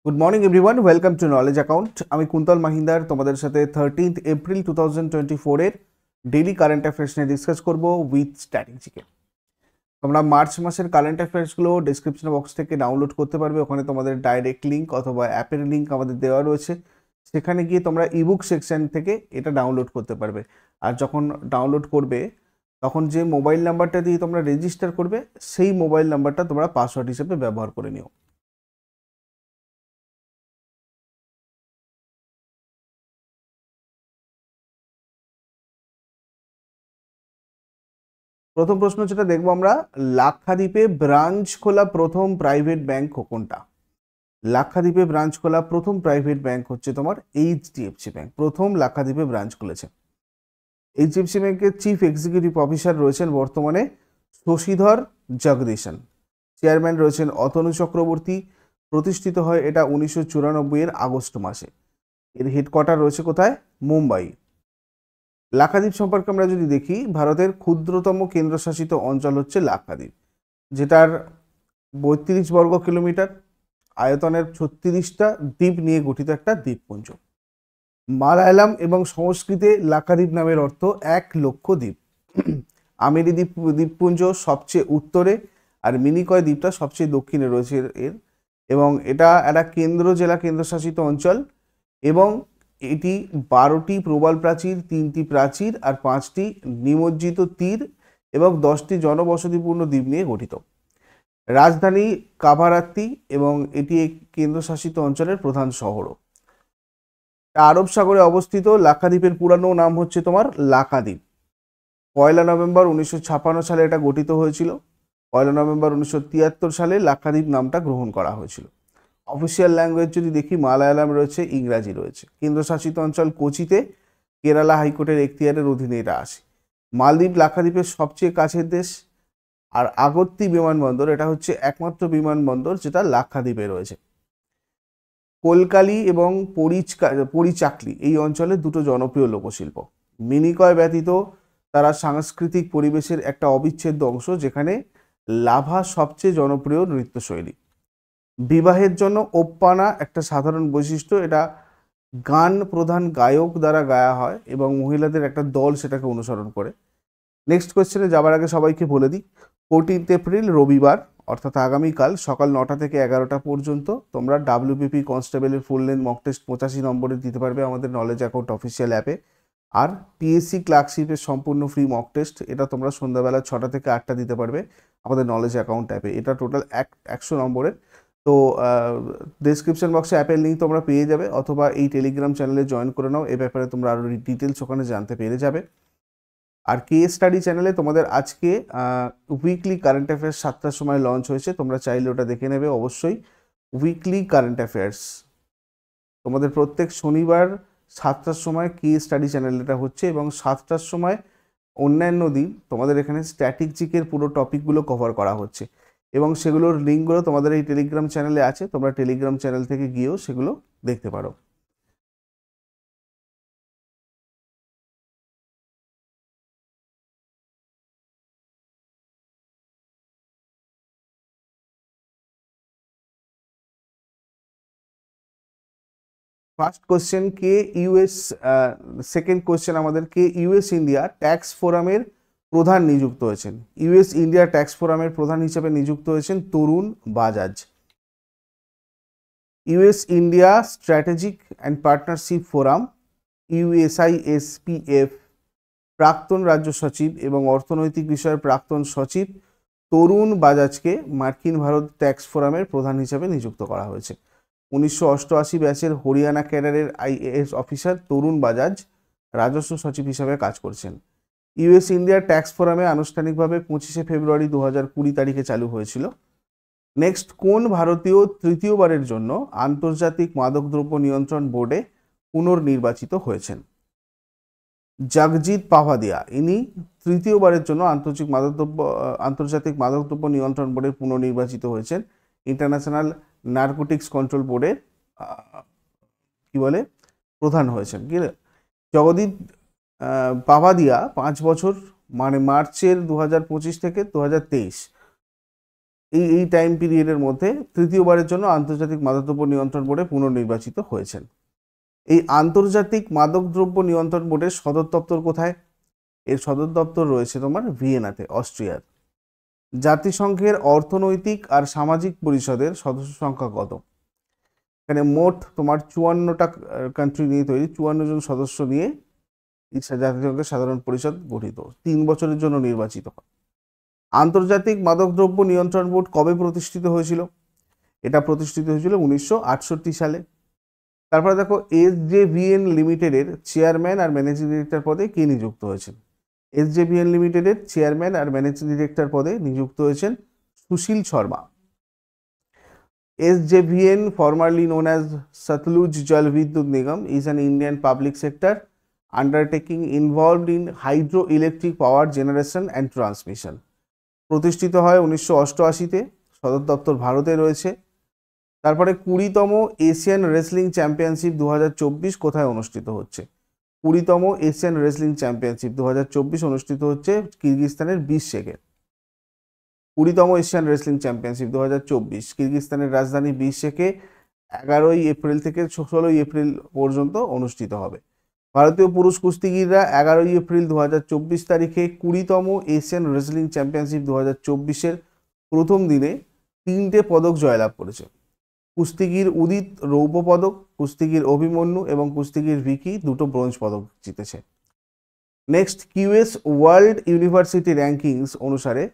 Good morning everyone, welcome to knowledge account. আমি কুন্তল মাহিন্দার তোমাদের সাথে 13th April 2024 daily current affairs নিয়ে ডিসকাস করব উইথ স্ট্র্যাটেজিকে। তোমরা মার্চ মাসের কারেন্ট অ্যাফেয়ার্সগুলো ডিসক্রিপশন বক্স থেকে ডাউনলোড করতে পারবে। ওখানে তোমাদের ডাইরেক্ট লিঙ্ক অথবা অ্যাপের লিঙ্ক আমাদের দেওয়া রয়েছে। সেখানে গিয়ে তোমরা ইবুক সেকশন থেকে এটা ডাউনলোড করতে পারবে। আর যখন ডাউনলোড করবে তখন যে মোবাইল নাম্বারটা দিয়ে তোমরা রেজিস্টার করবে সেই মোবাইল নাম্বারটা তোমরা পাসওয়ার্ড হিসেবে ব্যবহার করে নিও। প্রথম প্রশ্ন যেটা দেখবো আমরা, লাক্ষাদ্বীপে ব্রাঞ্চ খোলা প্রথম প্রাইভেট ব্যাংক কোনটা? লাক্ষাদ্বীপে ব্রাঞ্চ খোলা প্রথম প্রাইভেট ব্যাংক হচ্ছে তোমার এইচডিএফসি ব্যাংক। প্রথম লাক্ষাদ্বীপে ব্রাঞ্চ খুলেছে। এইচডিএফসি ব্যাংকের চিফ এক্সিকিউটিভ অফিসার রয়েছেন বর্তমানে শশীধর জগদীশন। চেয়ারম্যান রয়েছেন অতনু চক্রবর্তী। প্রতিষ্ঠিত হয় এটা 1994 এর আগস্ট মাসে। এর হেডকোয়ার্টার রয়েছে কোথায়? মুম্বাই। লাক্ষাদ্বীপ সম্পর্কে আমরা যদি দেখি, ভারতের ক্ষুদ্রতম কেন্দ্রশাসিত অঞ্চল হচ্ছে লাক্ষাদ্বীপ, যেটার 32 বর্গ কিলোমিটার আয়তনের 36টা দ্বীপ নিয়ে গঠিত একটা দ্বীপপুঞ্জ। মালায়ালাম এবং সংস্কৃতে লাক্ষাদ্বীপ নামের অর্থ 1,00,000 দ্বীপ। আমিরি দ্বীপপুঞ্জ সবচেয়ে উত্তরে, আর মিনিকয় দ্বীপটা সবচেয়ে দক্ষিণে রয়েছে এর। এবং এটা একটা কেন্দ্র জেলা কেন্দ্রশাসিত অঞ্চল, এবং এটি 12টি প্রবাল প্রাচীর, 3টি প্রাচীর আর 5টি নিমজ্জিত তীর এবং 10টি জনবসতিপূর্ণ দ্বীপ নিয়ে গঠিত। রাজধানী কাভারাত্তি এবং এটি এক কেন্দ্রশাসিত অঞ্চলের প্রধান শহরও। আরব সাগরে অবস্থিত লাক্ষাদ্বীপের পুরানো নাম হচ্ছে তোমার লাক্ষাদ্বীপ। 1 নভেম্বর 1956 সালে এটা গঠিত হয়েছিল। 1 নভেম্বর 1973 সালে লাক্ষাদ্বীপ নামটা গ্রহণ করা হয়েছিল। অফিসিয়াল ল্যাঙ্গুয়েজ যদি দেখি, মালায়ালাম রয়েছে, ইংরাজি রয়েছে। কেন্দ্রশাসিত অঞ্চল কোচিতে কেরালা হাইকোর্টের এখতিয়ারের অধীনে এটা আসে। মালদ্বীপ লাক্ষাদ্বীপের সবচেয়ে কাছের দেশ। আর আগত্তি বিমানবন্দর, এটা হচ্ছে একমাত্র বিমানবন্দর যেটা লাক্ষাদ্বীপে রয়েছে। কোলকালি এবং পরিচাকলি এই অঞ্চলের দুটো জনপ্রিয় লোকশিল্প। মিনিকয় ব্যতীত তারা সাংস্কৃতিক পরিবেশের একটা অবিচ্ছেদ্য অংশ, যেখানে লাভা সবচেয়ে জনপ্রিয় নৃত্যশৈলী। বিবাহের জন্য ওপ্পানা একটা সাধারণ বৈশিষ্ট্য। এটা গান প্রধান গায়ক দ্বারা গায়া হয় এবং মহিলাদের একটা দল সেটাকে অনুসরণ করে। নেক্সট কোয়েশ্চেনে যাবার আগে সবাইকে বলে দিই, 14 এপ্রিল রবিবার অর্থাৎ আগামীকাল সকাল 9টা থেকে 11টা পর্যন্ত তোমরা ডাব্লিউবিপি কনস্টেবলের ফুল লেন্থ মক টেস্ট 85 নম্বরে দিতে পারবে আমাদের নলেজ অ্যাকাউন্ট অফিসিয়াল অ্যাপে। আর পিএসসি ক্লার্কশিপের সম্পূর্ণ ফ্রি মক টেস্ট, এটা তোমরা সন্ধ্যাবেলা 6টা থেকে 8টা দিতে পারবে আমাদের নলেজ অ্যাকাউন্ট অ্যাপে। এটা টোটাল 100 নম্বরের। তো ডেসক্রিপশন বক্সে অ্যাপের লিঙ্ক তোমরা পেয়ে যাবে, অথবা এই টেলিগ্রাম চ্যানেলে জয়েন করে নাও। এ ব্যাপারে তোমরা আরও ডিটেলস ওখানে জানতে পেরে যাবে। আর কে স্টাডি চ্যানেলে তোমাদের আজকে উইকলি কারেন্ট অ্যাফেয়ার্স 7টার সময় লঞ্চ হয়েছে, তোমরা চাইলে ওটা দেখে নেবে অবশ্যই। উইকলি কারেন্ট অ্যাফেয়ার্স তোমাদের প্রত্যেক শনিবার 7টার সময় কে স্টাডি চ্যানেল এটা হচ্ছে, এবং 7টার সময় অন্যান্য দিন তোমাদের এখানে স্ট্র্যাটেজিকের পুরো টপিকগুলো কভার করা হচ্ছে, এবং সেগুলোর লিঙ্কগুলো তোমাদের এই টেলিগ্রাম চ্যানেলে আছে। তোমরা টেলিগ্রাম চ্যানেল থেকে গিয়েও সেগুলো দেখতে পারো। ফার্স্ট কোশ্চেন, কে ইউএস সেকেন্ড কোশ্চেন আমাদের, কে ইউএস ইন্ডিয়া ট্যাক্স ফোরামের প্রধান নিযুক্ত হয়েছেন? ইউএস ইন্ডিয়া ট্যাক্স ফোরামের প্রধান হিসেবে নিযুক্ত হয়েছেন Tarun Bajaj. US India strategic and partnership forum USISPF প্রাক্তন রাজ্য সচিব এবং অর্থনৈতিক বিষয়ের প্রাক্তন সচিব তরুণ বাজাজকে মার্কিন ভারত ট্যাক্স ফোরামের প্রধান হিসেবে নিযুক্ত করা হয়েছে। 1988 ব্যাচের হরিয়ানা ক্যাডারের আইএএস অফিসার তরুণ বাজাজ রাজস্ব সচিব হিসাবে কাজ করছেন। ইউএস ইন্ডিয়া ট্যাক্স ফোরামে আনুষ্ঠানিকভাবে 25 ফেব্রুয়ারি 2020 তারিখে চালু হয়েছিল। নেক্সট, কোন ভারতীয় তৃতীয়বারের জন্য আন্তর্জাতিক মাদকদ্রব্য নিয়ন্ত্রণ বোর্ডে পুনর্নির্বাচিত হয়েছেন? জগজিৎ পাভাদিয়া, ইনি তৃতীয়বারের জন্য আন্তর্জাতিক মাদকদ্রব্য নিয়ন্ত্রণ বোর্ডের পুনর্নির্বাচিত হয়েছেন। ইন্টারন্যাশনাল নার্কোটিক্স কন্ট্রোল বোর্ডের কি বলে প্রধান হয়েছেন। কি জগদীপ পাভাদিয়া 5 বছর, মানে মার্চের 2025 থেকে 2023 এই টাইম পিরিয়ডের মধ্যে তৃতীয়বারের জন্য আন্তর্জাতিক মাদকদ্রব্য নিয়ন্ত্রণ বোর্ডে পুনর্নির্বাচিত হয়েছেন। এই আন্তর্জাতিক মাদকদ্রব্য নিয়ন্ত্রণ বোর্ডের সদর দপ্তর কোথায়? এর সদর দপ্তর রয়েছে তোমার ভিয়েনাতে, অস্ট্রিয়ার। জাতিসংঘের অর্থনৈতিক আর সামাজিক পরিষদের সদস্য সংখ্যা কত? এখানে মোট তোমার 54টা কান্ট্রি নিয়ে তৈরি, 54 জন সদস্য নিয়ে জাতিসংঘের সাধারণ পরিষদ গঠিত, 3 বছরের জন্য নির্বাচিত হয়। আন্তর্জাতিক মাদকদ্রব্য নিয়ন্ত্রণ বোর্ড কবে প্রতিষ্ঠিত হয়েছিল? এটা প্রতিষ্ঠিত হয়েছিল 1968 সালে। তারপরে দেখো, SJVN লিমিটেডের চেয়ারম্যান আর ম্যানেজিং ডিরেক্টর পদে কে নিযুক্ত হয়েছেন? SJVN লিমিটেডের চেয়ারম্যান আর ম্যানেজিং ডিরেক্টর পদে নিযুক্ত হয়েছেন সুশীল Sharma. SJVN, formerly known as Satluj Jal Vidyut Nigam, is an Indian public sector undertaking involved in hydroelectric power generation and transmission. প্রতিষ্ঠিত হয় 1988-তে, সদর দপ্তর ভারতে রয়েছে। তারপরে 20তম এশিয়ান রেসলিং চ্যাম্পিয়নশিপ 2024 কোথায় অনুষ্ঠিত হচ্ছে? 20তম এশিয়ান রেসলিং চ্যাম্পিয়নশিপ 2024 অনুষ্ঠিত হচ্ছে কিরগিজস্তানের বিশকেকে। 20তম এশিয়ান রেসলিং চ্যাম্পিয়নশিপ 2024 কিরগিজস্তানের রাজধানী বিশকেকে 11ই এপ্রিল থেকে 16ই এপ্রিল পর্যন্ত অনুষ্ঠিত হবে। ভারতীয় পুরুষ কুস্তিগিররা 11ই এপ্রিল 2024 তারিখে 20তম এশিয়ান রেসলিং চ্যাম্পিয়নশিপ 2024-এর প্রথম দিনে 3টে পদক জয়লাভ করেছে। কুস্তিগির উদিত রৌপ্য পদক, কুস্তিগির অভিমন্যু এবং কুস্তিগির ভিকি 2টো ব্রোঞ্জ পদক জিতেছে। Next, QS world university rankings অনুসারে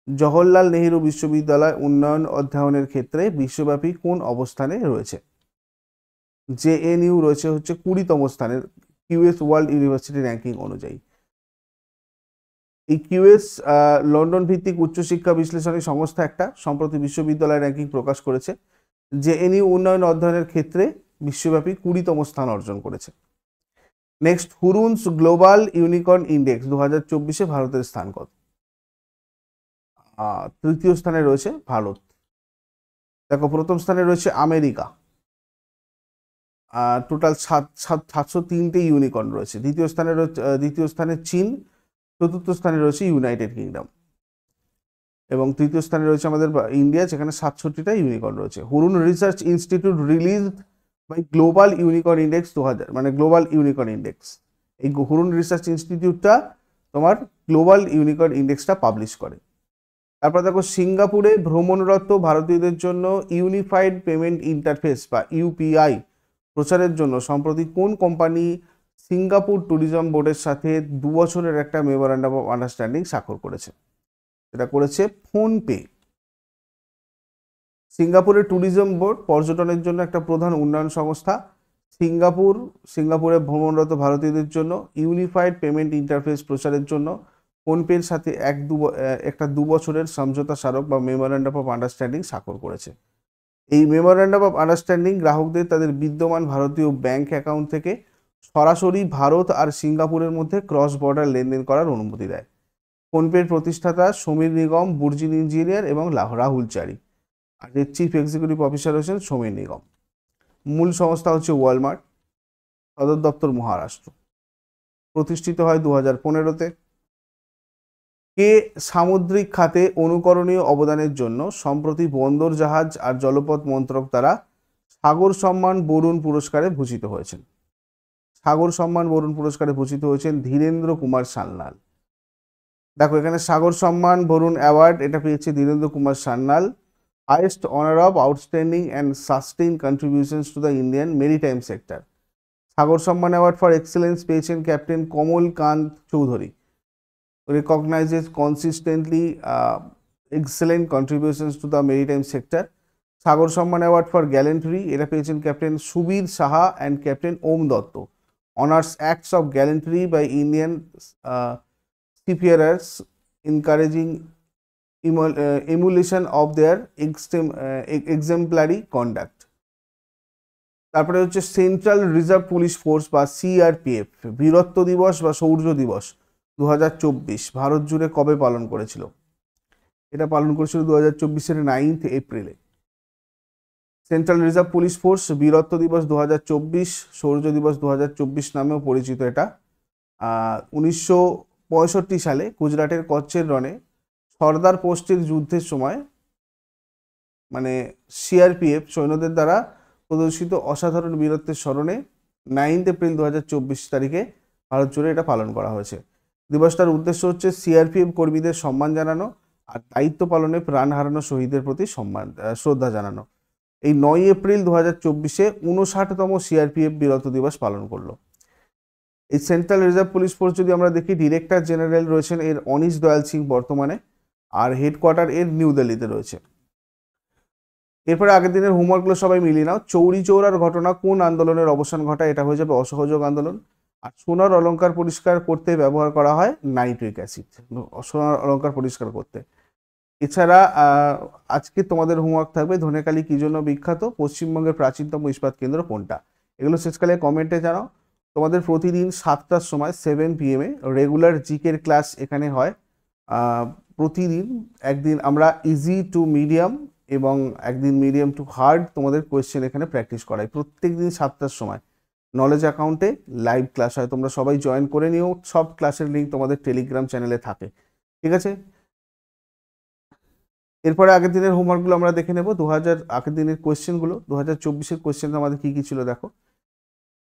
জওহরলাল নেহেরু বিশ্ববিদ্যালয় উন্নয়ন অধ্যয়নের ক্ষেত্রে বিশ্বব্যাপী কোন অবস্থানে রয়েছে? JNU রয়েছে হচ্ছে 20তম স্থানে QS ওয়ার্ল্ড ইউনিভার্সিটি র্যাঙ্কিং অনুযায়ী। এই QS লন্ডন ভিত্তিক উচ্চশিক্ষা বিশ্লেষণী সংস্থা একটা, সম্প্রতি বিশ্ববিদ্যালয় র্যাঙ্কিং প্রকাশ করেছে। JNU উন্নয়ন অধ্যয়নের ক্ষেত্রে বিশ্বব্যাপী 20তম স্থান অর্জন করেছে। নেক্সট, হুরুনস গ্লোবাল ইউনিকর্ন ইন্ডেক্স 2024-এ ভারতের স্থান কত? 3য় স্থানে রয়েছে ভারত। দেখো, প্রথম স্থানে রয়েছে আমেরিকা, টোটাল 703টে ইউনিকর্ন রয়েছে। দ্বিতীয় স্থানে চীন, চতুর্থ স্থানে রয়েছে ইউনাইটেড কিংডম এবং তৃতীয় স্থানে রয়েছে আমাদের ইন্ডিয়া, যেখানে 67টা ইউনিকর্ন রয়েছে। Hurun research institute released by global unicorn index 2000, মানে গ্লোবাল ইউনিকর্ন ইন্ডেক্স। এই হুরুন রিসার্চ ইনস্টিটিউটটা তোমার গ্লোবাল ইউনিকর্ন ইন্ডেক্সটা পাবলিশ করে। তারপর দেখো, সিঙ্গাপুরে ভ্রমণরত ভারতীয়দের জন্য ইউনিফাইড পেমেন্ট ইন্টারফেস বা UPI প্রচারের জন্য সম্প্রতি কোন কোম্পানি সিঙ্গাপুর ট্যুরিজম বোর্ডের সাথে 2 বছরের একটা মেমোরান্ডাম অফ আন্ডারস্ট্যান্ডিং স্বাক্ষর করেছে? এটা করেছে ফোনপে। সিঙ্গাপুরের ট্যুরিজম বোর্ড পর্যটনের জন্য একটা প্রধান উন্নয়ন সংস্থা। সিঙ্গাপুরে ভ্রমণরত ভারতীয়দের জন্য ইউনিফাইড পেমেন্ট ইন্টারফেস প্রচারের জন্য ফোনপের সাথে একটা 2 বছরের সমঝোতা স্মারক বা মেমোরান্ডাম অফ আন্ডারস্ট্যান্ডিং স্বাক্ষর করেছে। এই মেমোরান্ডাম অফ আন্ডারস্ট্যান্ডিং গ্রাহকদের তাদের বিদ্যমান ভারতীয় ব্যাংক অ্যাকাউন্ট থেকে সরাসরি ভারত আর সিঙ্গাপুরের মধ্যে ক্রস বর্ডার লেনদেন করার অনুমতি দেয়। ফোনপের প্রতিষ্ঠাতা সমীর নিগম, বুর্জিন ইঞ্জিনিয়ার এবং রাহুল চারি, আর এর চিফ এক্সিকিউটিভ অফিসার হচ্ছেন সমীর নিগম। মূল সংস্থা হচ্ছে ওয়ালমার্ট, সদর দপ্তর মহারাষ্ট্র। প্রতিষ্ঠিত হয় 2015-তে। কে সামুদ্রিক খাতে অনুকরণীয় অবদানের জন্য সম্প্রতি বন্দর জাহাজ আর জলপথ মন্ত্রক দ্বারা সাগর সম্মান বরুণ পুরস্কারে ভূষিত হয়েছেন? সাগর সম্মান বরুণ পুরস্কারে ভূষিত হয়েছেন ধীরেন্দ্র কুমার সান্যাল। দেখো, এখানে সাগর সম্মান বরুণ অ্যাওয়ার্ড এটা পেয়েছে Dhirendra Kumar Sanyal, highest honour of outstanding and sustain contributions to the Indian maritime sector. Sagar Samman award for excellence পেয়েছেন captain Kamal Kant Chowdhury, recognizes consistently excellent contributions to the maritime sector. Sagar Samman award for gallantry এটা পেয়েছেন captain Subir Saha and captain Om Dutta, honours acts of gallantry by Indian seafarers encouraging emulation of their exemplary conduct. তারপরে হচ্ছে central reserve police force বা CRPF বীরত্ব দিবস বা শৌর্য দিবস 2024 ভারত জুড়ে কবে পালন করেছিল? এটা পালন করেছিল 2024-এর 9 এপ্রিলে। সেন্ট্রাল রিজার্ভ পুলিশ ফোর্স বীরত্ব দিবস 2024, শৌর্য দিবস 2024 নামেও পরিচিত। এটা 1965 সালে গুজরাটের কচ্ছের রণে সর্দার পোস্টের যুদ্ধের সময় মানে সিআরপিএফ সৈন্যদের দ্বারা প্রদর্শিত অসাধারণ বীরত্বের স্মরণে 9 এপ্রিল 2024 তারিখে ভারত জুড়ে এটা পালন করা হয়েছে। দিবসটার উদ্দেশ্য হচ্ছে সিআরপিএফ কর্মীদের সম্মান জানানো আর দায়িত্ব পালনে প্রাণ হারানো শহীদদের প্রতি শ্রদ্ধা জানানো। এই 9 এপ্রিল 2024-এ 59তম সিআরপিএফ বীরত্ব দিবস পালন করলো। এই সেন্ট্রাল রিজার্ভ পুলিশ ফোর্স যদি আমরা দেখি, ডিরেক্টর জেনারেল রয়েছেন এর অনিশ দয়াল সিং বর্তমানে, আর হেডকোয়ার্টার এর নিউ দিল্লিতে রয়েছে। এরপরে আগের দিনের হোমওয়ার্কগুলো সবাই মিলিয়ে নাও। চৌরি চৌরার ঘটনা কোন আন্দোলনের অবসান ঘটায়? এটা হয়ে যাবে অসহযোগ আন্দোলন। আর সোনার অলংকার পরিষ্কার করতে ব্যবহার করা হয় নাইট্রিক অ্যাসিড, সোনার অলংকার পরিষ্কার করতে। এছাড়া আজকে তোমাদের হোমওয়ার্ক থাকবে ধনেখালি কি জন্য বিখ্যাত, পশ্চিমবঙ্গের প্রাচীনতম ইস্পাত কেন্দ্র কোনটা। এগুলো শেষকালে কমেন্টে জানাও। তোমাদের প্রতিদিন 7টার সময় 7 PM রেগুলার জিকের ক্লাস এখানে হয়। প্রতিদিন একদিন আমরা ইজি টু মিডিয়াম এবং একদিন মিডিয়াম টু হার্ড তোমাদের কোয়েশ্চেন এখানে প্র্যাকটিস করাই। প্রত্যেক দিন 7টার সময় নলেজ অ্যাকাউন্টে লাইভ ক্লাস হয়, তোমরা সবাই জয়েন করে নিও। সব ক্লাসের লিঙ্ক তোমাদের টেলিগ্রাম চ্যানেলে থাকে, ঠিক আছে। এরপরে আগের দিনের হোমওয়ার্কগুলো আমরা দেখে নেব। আগের দিনের কোয়েশ্চেনগুলো 2024-এর কোয়েশ্চেন আমাদের কি কি ছিল দেখো।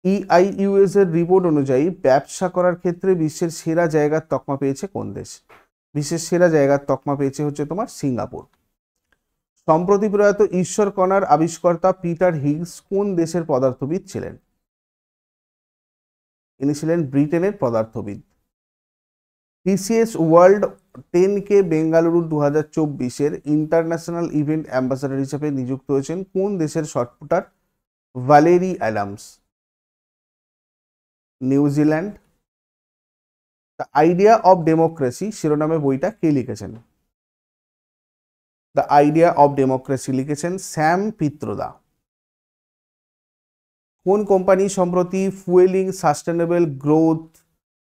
EIUS এর রিপোর্ট অনুযায়ী ব্যবসা করার ক্ষেত্রে বিশ্বের সেরা জায়গার তকমা পেয়েছে কোন দেশ? বিশ্বের সেরা জায়গার তকমা পেয়েছে হচ্ছে তোমার সিঙ্গাপুর। সম্প্রতি প্রয়াত ঈশ্বর কণার আবিষ্কর্তা পিটার হিগস কোন দেশের পদার্থবিদ ছিলেন? ইনি ছিলেন ব্রিটেনের পদার্থবিদ। TCS ওয়ার্ল্ড 10K বেঙ্গালুরু 2024-এর ইন্টারন্যাশনাল ইভেন্ট অ্যাম্বাসাডর হিসেবে নিযুক্ত হয়েছেন কোন দেশের শটপুটার? Valerie Adams, New Zealand. The idea of democracy শিরোনামে বইটা কে লিখেছেন? দ্য আইডিয়া অফ ডেমোক্রেসি লিখেছেন স্যাম পিত্রোদা। কোন কোম্পানি সম্প্রতি ফুয়েলিং সাস্টেনেবল গ্রোথ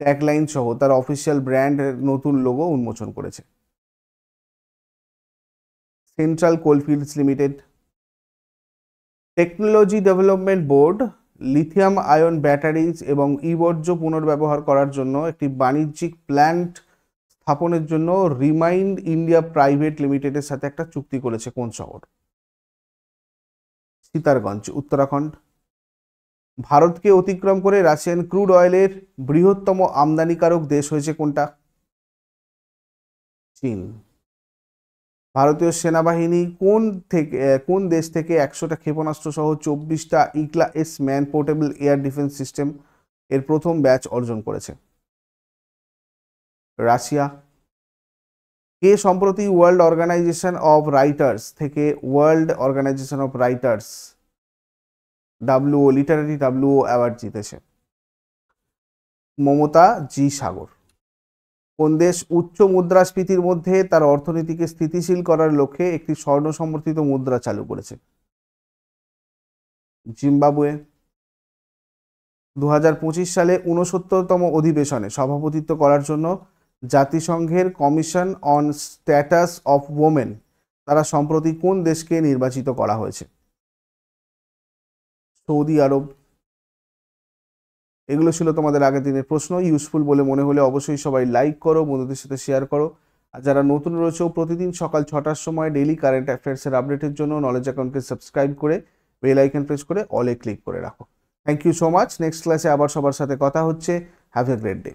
ট্যাগলাইন সহ তার অফিসিয়াল ব্র্যান্ডের নতুন লোগো উন্মোচন করেছে? Central coalfields limited. Technology development board lithium ion batteries এবং বর্জ্য পুনর্ব্যবহার করার জন্য একটি বাণিজ্যিক প্ল্যান্ট স্থাপনের জন্য রিমাইন্ড ইন্ডিয়া প্রাইভেট লিমিটেডের সাথে একটা চুক্তি করেছে কোন শহর? সিতারগঞ্জ, উত্তরাখণ্ড। ভারতকে অতিক্রম করে রাশিয়ান ক্রুড অয়েলের বৃহত্তম আমদানিকারক দেশ হয়েছে কোনটা? চীন। ভারতীয় সেনাবাহিনী কোন দেশ থেকে 100টা ক্ষেপণাস্ত্র সহ 24টা Igla S man portable air defence system এর প্রথম ব্যাচ অর্জন করেছে? রাশিয়া। কে সম্প্রতি ওয়ার্ল্ড অর্গানাইজেশন অফ রাইটার্স থেকে world organisation of writers literary award জিতেছে? মমতা জি সাগর। কোন দেশ উচ্চ মুদ্রাস্ফীতির মধ্যে তার অর্থনীতিকে স্থিতিশীল করার লক্ষ্যে একটি স্বর্ণ সমর্থিত মুদ্রা চালু করেছে? জিম্বাবুয়ে। 2025 সালে 69তম অধিবেশনে সভাপতিত্ব করার জন্য জাতিসংঘের commission on status of women তারা সম্প্রতি কোন দেশকে নির্বাচিত করা হয়েছে? সৌদি আরব। এগুলো ছিল তোমাদের আগের দিনের প্রশ্ন। ইউজফুল বলে মনে হলে অবশ্যই সবাই লাইক করো, বন্ধুদের সাথে শেয়ার করো। আর যারা নতুন রয়েছে প্রতিদিন সকাল 6টার সময় ডেইলি কারেন্ট অ্যাফেয়ার্সের আপডেটের জন্য নলেজ অ্যাকাউন্টকে সাবস্ক্রাইব করে বেল আইকন প্রেস করে অলে ক্লিক করে রাখো। Thank you so much. Next ক্লাসে আবার সবার সাথে কথা হচ্ছে। Have a great day.